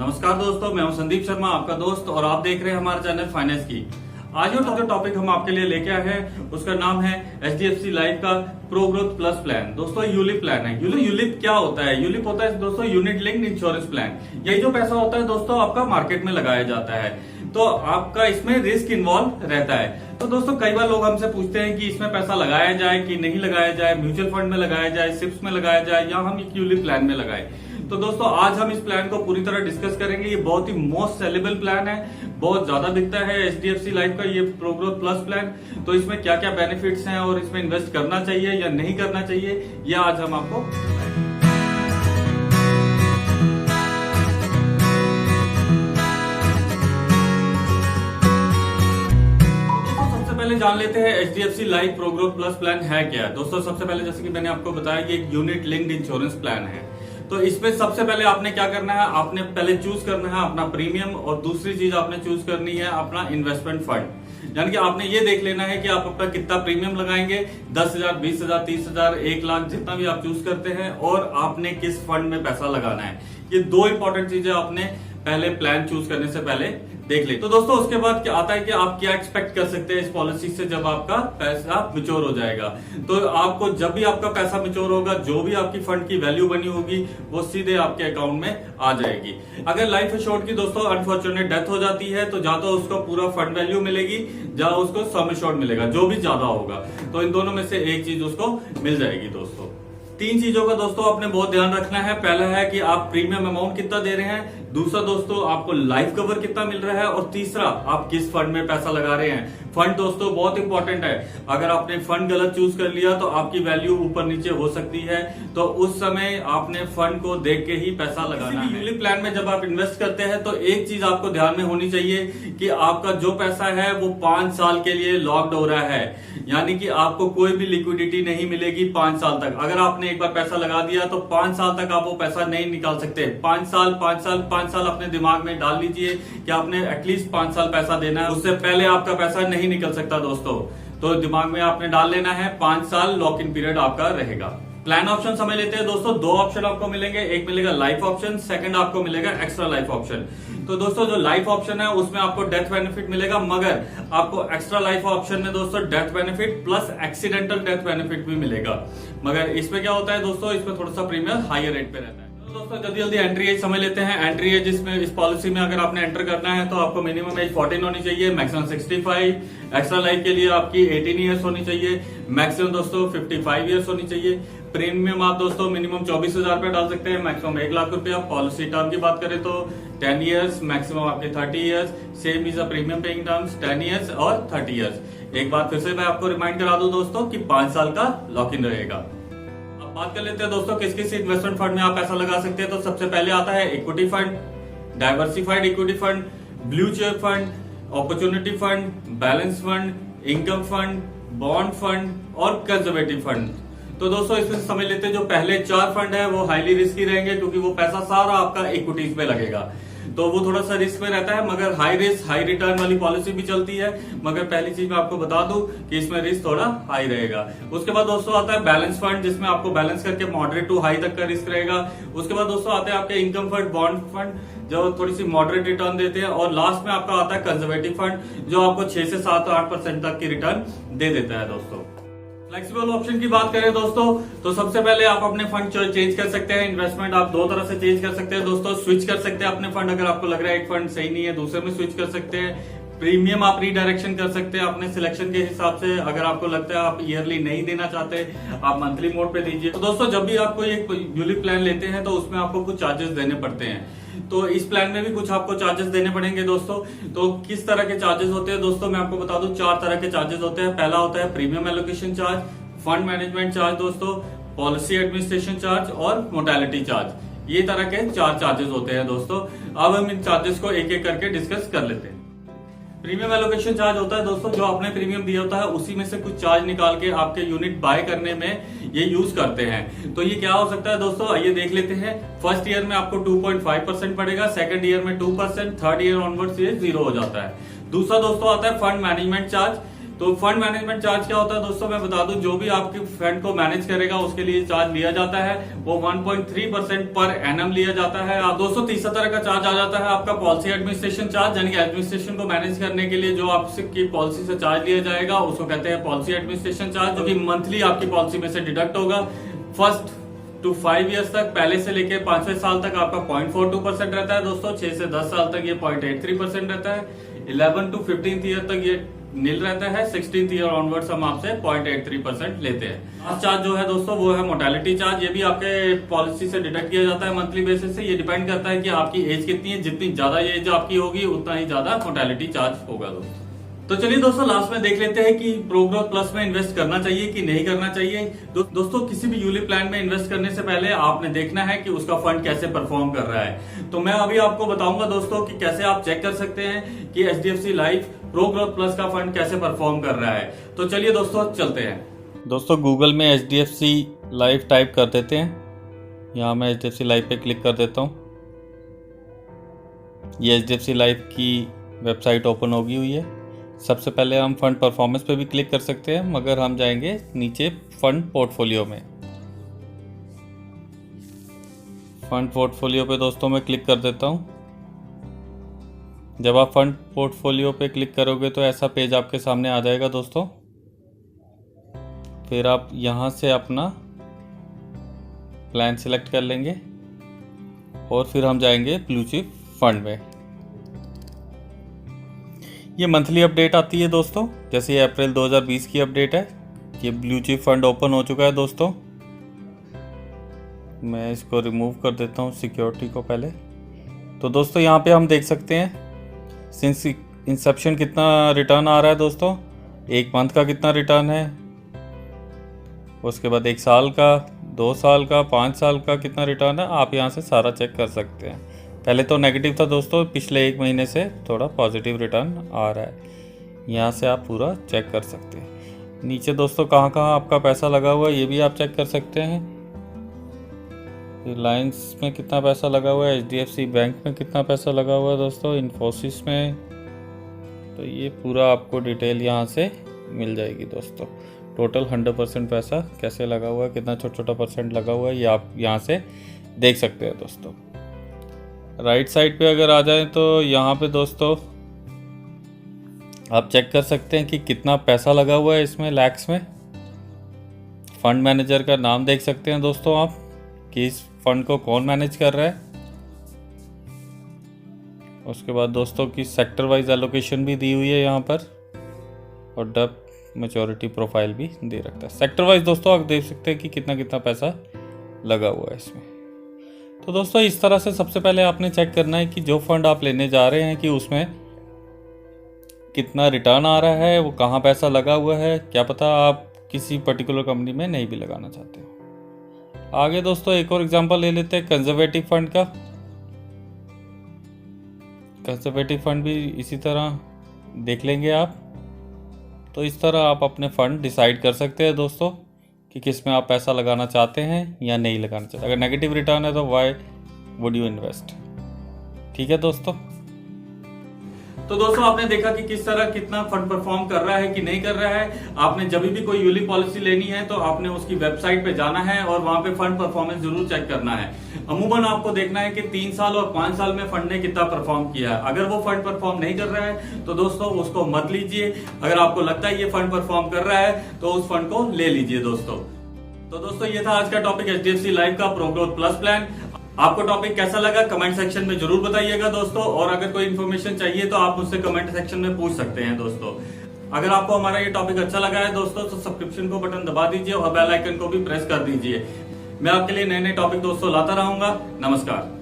नमस्कार दोस्तों, मैं हूं संदीप शर्मा, आपका दोस्त, और आप देख रहे हैं हमारा चैनल फाइनेंस की। आज जो टॉपिक हम आपके लिए लेके आए हैं उसका नाम है HDFC लाइफ का प्रो ग्रोथ प्लस प्लान। दोस्तों यूलिप प्लान है। यूलिप क्या होता है? यूलिप होता है दोस्तों यूनिट लिंक्ड इंश्योरेंस प्लान। यही जो पैसा होता है दोस्तों आपका मार्केट में लगाया जाता है, तो आपका इसमें रिस्क इन्वॉल्व रहता है। तो दोस्तों कई बार लोग हमसे पूछते हैं कि इसमें पैसा लगाया जाए कि नहीं लगाया जाए, म्यूचुअल फंड में लगाया जाए, सिप्स में लगाया जाए, या हम एक यूलिप प्लान में लगाए। तो दोस्तों आज हम इस प्लान को पूरी तरह डिस्कस करेंगे। ये बहुत ही मोस्ट सेलेबल प्लान है, बहुत ज्यादा बिकता है HDFC लाइफ का ये प्रो ग्रोथ प्लस प्लान। तो इसमें क्या क्या बेनिफिट्स हैं और इसमें इन्वेस्ट करना चाहिए या नहीं करना चाहिए, ये आज हम आपको जान लेते हैं HDFC life pro growth plus plan है क्या। दोस्तों सबसे पहले जैसे कि मैंने आपको बताया कि एक यूनिट लिंक्ड इंश्योरेंस प्लान है। तो इसमें सबसे पहले आपने क्या करना है, आपने पहले चूज करना है अपना प्रीमियम, और दूसरी चीज आपने चूज करनी है अपना इन्वेस्टमेंट फंड। यानी कि आपने ये देख लेना है कि आप अपना कितना प्रीमियम लगाएंगे, 10,000, 20,000, 30,000, 1 लाख, जितना भी आप चूज करते हैं, और आपने किस फंड में पैसा लगाना है। ये दो इंपॉर्टेंट चीजें आपने पहले प्लान चूज करने से पहले देख ले। तो दोस्तों उसके बाद क्या आता है कि आप क्या एक्सपेक्ट कर सकते हैं इस पॉलिसी से जब आपका पैसा मैच्योर हो जाएगा। तो आपको जब भी आपका पैसा मैच्योर होगा, जो भी आपकी फंड की वैल्यू बनी होगी वो सीधे आपके अकाउंट में आ जाएगी। अगर लाइफ एश्योर्ड की दोस्तों अनफॉर्चुनेट डेथ हो जाती है तो या तो उसको पूरा फंड वैल्यू मिलेगी या उसको सम एश्योर्ड मिलेगा, जो भी ज्यादा होगा। तो इन दोनों में से एक चीज उसको मिल जाएगी। दोस्तों 3 चीजों का दोस्तों आपने बहुत ध्यान रखना है। पहला है कि आप प्रीमियम अमाउंट कितना दे रहे हैं, दूसरा दोस्तों आपको लाइफ कवर कितना मिल रहा है, और तीसरा आप किस फंड में पैसा लगा रहे हैं। फंड दोस्तों बहुत इंपॉर्टेंट है। अगर आपने फंड गलत चूज कर लिया तो आपकी वैल्यू ऊपर नीचे हो सकती है, तो उस समय आपने फंड को देख के ही पैसा लगाना है। यूलिप प्लान में जब आप इन्वेस्ट करते हैं तो एक चीज आपको ध्यान में होनी चाहिए कि आपका जो पैसा है वो 5 साल के लिए लॉक्ड हो रहा है। यानी कि आपको कोई भी लिक्विडिटी नहीं मिलेगी 5 साल तक। अगर आपने एक बार पैसा लगा दिया तो 5 साल तक आप वो पैसा नहीं निकाल सकते। 5 साल अपने दिमाग में डाल लीजिए कि आपने एटलीस्ट 5 साल पैसा देना है, उससे पहले आपका पैसा नहीं निकल सकता दोस्तों। तो दिमाग में आपने डाल लेना है 5 साल लॉक इन पीरियड आपका रहेगा। प्लान ऑप्शन समझ लेते हैं दोस्तों। 2 ऑप्शन आपको मिलेंगे, एक मिलेगा लाइफ ऑप्शन, सेकंड आपको मिलेगा एक्स्ट्रा लाइफ ऑप्शन। तो दोस्तों जो लाइफ ऑप्शन है उसमें आपको डेथ बेनिफिट मिलेगा, मगर आपको एक्स्ट्रा लाइफ ऑप्शन में दोस्तों death benefit plus accidental death benefit भी मिलेगा। मगर इसमें क्या होता है दोस्तों, इसमें थोड़ा सा प्रीमियम हायर रेट पे रहता है। दोस्तों जल्दी एंट्री एज समझ लेते हैं। एंट्री एज इसमें इस पॉलिसी में अगर आपने एंटर करना है तो आपको मिनिमम एज 14 होनी चाहिए, मैक्सिमम 65। एक्स्ट्रा लाइफ के लिए आपकी 18 ईयर्स होनी चाहिए, मैक्सिमम दोस्तों 55 ईयर्स होनी चाहिए। प्रीमियम आप दोस्तों मिनिमम 24,000 रुपए डाल सकते हैं, मैक्सिमम 1 लाख रुपया। पॉलिसी टर्म की बात करें तो 10 ईयर्स, मैक्सिमम आपके 30 years. Same is a premium paying terms 10 years और 30 ईयर्स। एक बार फिर से मैं आपको रिमाइंड करा दूं दोस्तों कि 5 साल का लॉक इन रहेगा। बात कर लेते हैं दोस्तों किस किस इन्वेस्टमेंट फंड में आप पैसा लगा सकते हैं। तो सबसे पहले आता है equity fund, diversified equity fund, blue chip fund, opportunity fund, balance fund, income fund, bond fund और कंजर्वेटिव फंड। तो दोस्तों इसमें समझ लेते हैं जो पहले 4 फंड है वो हाईली रिस्की रहेंगे, क्योंकि वो पैसा सारा आपका इक्विटीज पे लगेगा, तो वो थोड़ा सा रिस्क में रहता है। मगर हाई रिस्क हाई रिटर्न वाली पॉलिसी भी चलती है। मगर पहली चीज मैं आपको बता दूं कि इसमें रिस्क थोड़ा हाई रहेगा। उसके बाद दोस्तों आता है बैलेंस फंड, जिसमें आपको बैलेंस करके मॉडरेट टू हाई तक का रिस्क रहेगा। उसके बाद दोस्तों आते हैं आपके इनकम फंड, बॉन्ड फंड, जो थोड़ी सी मॉडरेट रिटर्न देते हैं। और लास्ट में आपका आता है कंजर्वेटिव फंड, जो आपको 6 से 7 और 8% तक की रिटर्न दे देता है। दोस्तों फ्लेक्सिबल ऑप्शन की बात करें दोस्तों, तो सबसे पहले आप अपने फंड चेंज कर सकते हैं। इन्वेस्टमेंट आप 2 तरह से चेंज कर सकते हैं दोस्तों। स्विच कर सकते हैं अपने फंड, अगर आपको लग रहा है एक फंड सही नहीं है दूसरे में स्विच कर सकते हैं। प्रीमियम आप रीडायरेक्शन कर सकते हैं अपने सिलेक्शन के हिसाब से। अगर आपको लगता है आप ईयरली नहीं देना चाहते, आप मंथली मोड पे दीजिए। तो दोस्तों जब भी आप कोई एक यूलिप प्लान लेते हैं तो उसमें आपको कुछ चार्जेस देने पड़ते हैं। तो इस प्लान में भी कुछ आपको चार्जेस देने पड़ेंगे दोस्तों। तो किस तरह के चार्जेस होते हैं दोस्तों, मैं आपको बता दूं 4 तरह के चार्जेस होते हैं। पहला होता है premium allocation charge, fund management charge दोस्तों, पॉलिसी एडमिनिस्ट्रेशन चार्ज और मोर्टेलिटी चार्ज। ये तरह के 4 चार्जेस होते हैं दोस्तों। अब हम इन चार्जेस को एक एक करके डिस्कस कर लेते हैं। प्रीमियम एलोकेशन चार्ज होता है दोस्तों, जो आपने प्रीमियम दिया होता है उसी में से कुछ चार्ज निकाल के आपके यूनिट बाय करने में ये यूज करते हैं। तो ये क्या हो सकता है दोस्तों, आइए देख लेते हैं। फर्स्ट ईयर में आपको 2.5% पड़ेगा, सेकंड ईयर में 2%, थर्ड ईयर ऑनवर्ड्स ये 0 हो जाता है। दूसरा दोस्तों आता है फंड मैनेजमेंट चार्ज। तो फंड मैनेजमेंट चार्ज क्या होता है दोस्तों, मैं बता दूं, जो भी आपके फंड को मैनेज करेगा उसके लिए चार्ज लिया जाता है वो 1.3% पर एनम लिया जाता है। आप दोस्तों तीसरा तरह का चार्ज आ जाता है आपका पॉलिसी एडमिनिस्ट्रेशन चार्ज, यानी कि एडमिनिस्ट्रेशन को मैनेज करने के लिए जो आपकी पॉलिसी से चार्ज लिया जाएगा उसको कहते हैं पॉलिसी एडमिनिस्ट्रेशन चार्ज, जो कि मंथली आपकी पॉलिसी में से डिडक्ट होगा। फर्स्ट टू 5 इयर्स तक, पहले से लेके 5वें साल तक आपका 0.42% रहता है दोस्तों। 6 से 10 साल तक ये 0.83% रहता है। 11 टू 15th ईयर तक ये नील रहता है। 16th ईयर ऑनवर्ड्स हम आपसे 0.83% लेते हैं। लास्ट चार्ज जो है दोस्तों वो है मोर्टेलिटी चार्ज। ये भी आपके पॉलिसी से डिडक्ट किया जाता है मंथली बेसिस से। ये डिपेंड करता है कि आपकी एज कितनी है, जितनी ज्यादा एज आपकी होगी उतना ही ज्यादा मोर्टेलिटी चार्ज होगा दोस्तों। तो चलिए दोस्तों लास्ट में देख लेते हैं कि प्रो ग्रोथ प्लस में इन्वेस्ट करना चाहिए कि नहीं करना चाहिए। दोस्तों किसी भी यूलिप प्लान में इन्वेस्ट करने से पहले आपने देखना है कि उसका फंड कैसे परफॉर्म कर रहा है। तो मैं अभी आपको बताऊंगा दोस्तों कि कैसे आप चेक कर सकते हैं कि HDFC life pro growth plus का फंड कैसे परफॉर्म कर रहा है। तो चलिए दोस्तों चलते हैं। दोस्तों गूगल में HDFC लाइफ टाइप कर देते हैं। यहाँ मैं HDFC लाइफ पे क्लिक कर देता हूँ। ये HDFC लाइफ की वेबसाइट ओपन होगी हुई है। सबसे पहले हम फंड परफॉर्मेंस पे भी क्लिक कर सकते हैं, मगर हम जाएंगे नीचे फंड पोर्टफोलियो में। फंड पोर्टफोलियो पे दोस्तों मैं क्लिक कर देता हूँ। जब आप फंड पोर्टफोलियो पे क्लिक करोगे तो ऐसा पेज आपके सामने आ जाएगा दोस्तों। फिर आप यहाँ से अपना प्लान सिलेक्ट कर लेंगे और फिर हम जाएंगे ब्लू चिप फंड में। ये मंथली अपडेट आती है दोस्तों, जैसे ये अप्रैल 2020 की अपडेट है। ये ब्लू चिप फंड ओपन हो चुका है दोस्तों। मैं इसको रिमूव कर देता हूँ सिक्योरिटी को पहले। तो दोस्तों यहाँ पे हम देख सकते हैं सिंस इंसेप्शन कितना रिटर्न आ रहा है दोस्तों। 1 मंथ का कितना रिटर्न है, उसके बाद 1 साल का, 2 साल का, 5 साल का कितना रिटर्न है, आप यहाँ से सारा चेक कर सकते हैं। पहले तो नेगेटिव था दोस्तों, पिछले 1 महीने से थोड़ा पॉजिटिव रिटर्न आ रहा है। यहाँ से आप पूरा चेक कर सकते हैं। नीचे दोस्तों कहाँ कहाँ आपका पैसा लगा हुआ है ये भी आप चेक कर सकते हैं। रिलायंस में कितना पैसा लगा हुआ है, HDFC बैंक में कितना पैसा लगा हुआ है दोस्तों, इन्फोसिस में। तो ये पूरा आपको डिटेल यहाँ से मिल जाएगी दोस्तों। टोटल 100% पैसा कैसे लगा हुआ है, कितना छोटा छोटा परसेंट लगा हुआ है, ये आप यहाँ से देख सकते हैं दोस्तों। राइट साइड पे अगर आ जाए तो यहाँ पे दोस्तों आप चेक कर सकते हैं कि कितना पैसा लगा हुआ है इसमें, लैक्स में। फंड मैनेजर का नाम देख सकते हैं दोस्तों आप कि इस फंड को कौन मैनेज कर रहा है। उसके बाद दोस्तों की सेक्टर वाइज एलोकेशन भी दी हुई है यहाँ पर, और डेप्थ मैच्योरिटी प्रोफाइल भी दे रखता है। सेक्टर वाइज दोस्तों आप देख सकते हैं कि कितना कितना पैसा लगा हुआ है इसमें। तो दोस्तों इस तरह से सबसे पहले आपने चेक करना है कि जो फंड आप लेने जा रहे हैं कि उसमें कितना रिटर्न आ रहा है, वो कहाँ पैसा लगा हुआ है। क्या पता आप किसी पर्टिकुलर कंपनी में नहीं भी लगाना चाहते हो। आगे दोस्तों एक और एग्जांपल ले लेते हैं कंजर्वेटिव फंड का। कंजर्वेटिव फंड भी इसी तरह देख लेंगे आप। तो इस तरह आप अपने फंड डिसाइड कर सकते हैं दोस्तों कि किस में आप पैसा लगाना चाहते हैं या नहीं लगाना चाहते। अगर नेगेटिव रिटर्न है तो व्हाई वुड यू इन्वेस्ट। ठीक है दोस्तों। तो दोस्तों आपने देखा कि किस तरह कितना फंड परफॉर्म कर रहा है कि नहीं कर रहा है। आपने जब भी कोई यूलिप पॉलिसी लेनी है तो आपने उसकी वेबसाइट पे जाना है और वहां पे फंड परफॉर्मेंस जरूर चेक करना है। अमूमन आपको देखना है कि 3 साल और 5 साल में फंड ने कितना परफॉर्म किया है। अगर वो फंड परफॉर्म नहीं कर रहा है तो दोस्तों उसको मत लीजिए। अगर आपको लगता है ये फंड परफॉर्म कर रहा है तो उस फंड को ले लीजिए दोस्तों। तो दोस्तों ये था आज का टॉपिक HDFC लाइफ का प्रो ग्रोथ प्लस प्लान। आपको टॉपिक कैसा लगा कमेंट सेक्शन में जरूर बताइएगा दोस्तों। और अगर कोई इन्फॉर्मेशन चाहिए तो आप मुझसे कमेंट सेक्शन में पूछ सकते हैं दोस्तों। अगर आपको हमारा ये टॉपिक अच्छा लगा है दोस्तों तो सब्सक्रिप्शन को बटन दबा दीजिए और बेल आइकन को भी प्रेस कर दीजिए। मैं आपके लिए नए नए टॉपिक दोस्तों लाता रहूंगा। नमस्कार।